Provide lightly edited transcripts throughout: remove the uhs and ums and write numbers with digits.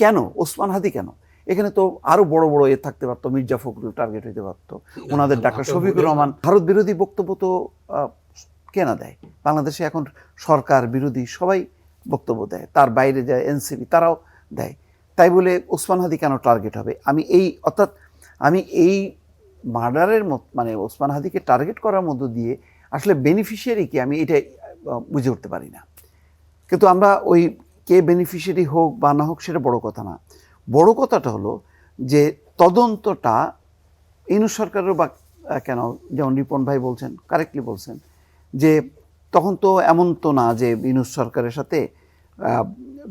কেন ওসমান হাদি কেন? এখানে তো আরো বড় বড় থাকতে পারতো, মির্জা ফখরুল টার্গেট হইতে পারতো, ওনাদের ডাক্তার শফিকুর রহমান। ভারত বিরোধী বক্তব্য তো কেনা দেয় বাংলাদেশে এখন, সরকার বিরোধী সবাই বক্তব্য দেয়, তার বাইরে যায় এনসিপি তারাও দেয়। তাই বলে ওসমান হাদি কেন টার্গেট হবে? আমি এই মার্ডারের মানে ওসমান হাদিকে টার্গেট করার মধ্য দিয়ে আসলে বেনিফিশিয়ারি কি, আমি এটা বুঝে উঠতে পারি না। কিন্তু আমরা ওই কে বেনিফিশিয়ারি হোক বা না হোক সেটা বড় কথা না। বড় কথাটা হলো যে তদন্তটা ইউনূস সরকারের বা কেন, যেমন রিপন ভাই বলছেন, কারেক্টলি বলছেন যে তখন তো এমন তো না যে ইউনূস সরকারের সাথে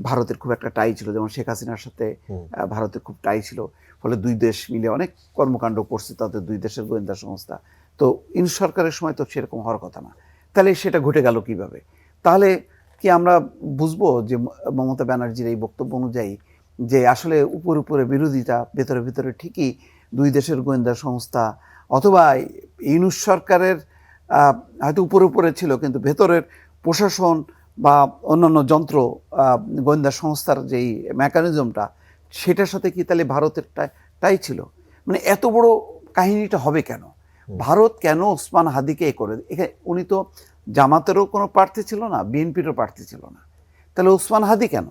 ভারতের খুব একটা টাই ছিল, যেমন শেখ হাসিনার সাথে ভারতের খুব টাই ছিল, ফলে দুই দেশ মিলে অনেক কর্মকাণ্ড করছে তাদের দুই দেশের গোয়েন্দা সংস্থা। তো ইউনূস সরকারের সময় তো সেরকম হওয়ার কথা না। তাহলে সেটা ঘটে গেল কিভাবে? তাহলে কি আমরা বুঝবো যে মমতা ব্যানার্জির এই বক্তব্য অনুযায়ী যে আসলে উপরে বিরোধিতা, ভেতরে ভেতরে ঠিকই দুই দেশের গোয়েন্দা সংস্থা, অথবা ইউনূস সরকারের হয়তো উপরে ছিল কিন্তু ভেতরের প্রশাসন বা অন্যান্য যন্ত্র গোয়েন্দা সংস্থার যেই মেকানিজমটা, সেটার সাথে কি তাহলে ভারতের টাই ছিল? মানে এত বড় কাহিনীটা হবে কেন? ভারত কেন ওসমান হাদিকে করে? এখানে উনি তো জামাতেরও কোনো প্রার্থী ছিল না, বিএনপিরও প্রার্থী ছিল না, তাহলে ওসমান হাদি কেন?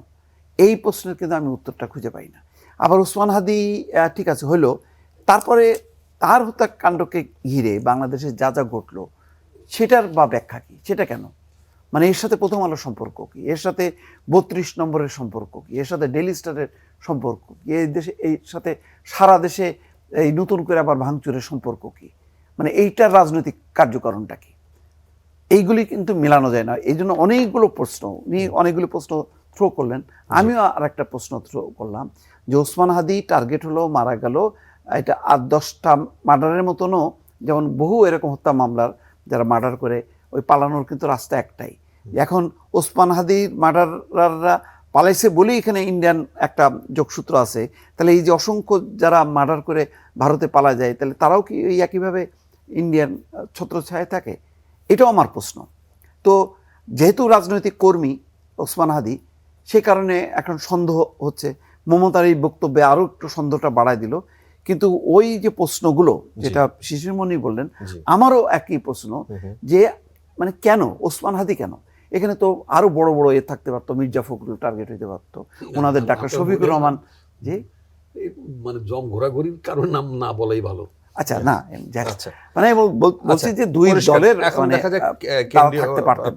এই প্রশ্নের কিন্তু আমি উত্তরটা খুঁজে পাই না। আবার ওসমান হাদি ঠিক আছে হইল, তারপরে তার হত্যাকাণ্ডকে ঘিরে বাংলাদেশে যা যা ঘটলো সেটার বা ব্যাখ্যা কি, সেটা কেন? মানে এর সাথে প্রথম আলোর সম্পর্ক কি, এর সাথে 32 নম্বরের সম্পর্ক কি, এর সাথে ডেইলি স্টারের সম্পর্ক কি, এই দেশে এই সাথে সারা দেশে এই নতুন করে আবার ভাঙচুরের সম্পর্ক কি, মানে এইটার রাজনৈতিক কার্যকরণটা কি? এইগুলি কিন্তু মেলানো যায় না। এই জন্য অনেকগুলো প্রশ্ন থ্রো করলেন। আমিও আর একটা প্রশ্ন থ্রো করলাম যে ওসমান হাদি টার্গেট হলো, মারা গেল, এটা 8-10টা মার্ডারের মতনও, যেমন বহু এরকম হত্যা মামলার যারা মার্ডার করে ওই পালানোর কিন্তু রাস্তা একটাই। এখন ওসমান হাদির মার্ডাররা পালাইছে বলেই এখানে ইন্ডিয়ান একটা যোগসূত্র আছে। তাহলে এই যে অসংখ্য যারা মার্ডার করে ভারতে পালা যায়, তাহলে তারাও কি এই একইভাবে ইন্ডিয়ান ছত্রছায়ায় থাকে? এটাও আমার প্রশ্ন। তো যেহেতু রাজনৈতিক কর্মী ওসমান হাদি, সে কারণে এখন সন্দেহ হচ্ছে। মমতার এই বক্তব্যে আরও একটু সন্দেহটা বাড়ায় দিল। কিন্তু ওই যে প্রশ্নগুলো যেটা শিশিরমণি বললেন, আমারও একই প্রশ্ন যে মানে কেন ওসমান হাদি কেন? এখানে তো আরো বড় বড় থাকতে পারতো, মির্জা ফখরুল টার্গেট হইতে পারতো, ওনাদের ডাক্তার শফিকুর রহমান। যে মানে জম ঘোরাঘুরির কারণ নাম না বলাই ভালো। আচ্ছা না, মানে বলছি যে দুই দলের মানে থাকতে পারতো।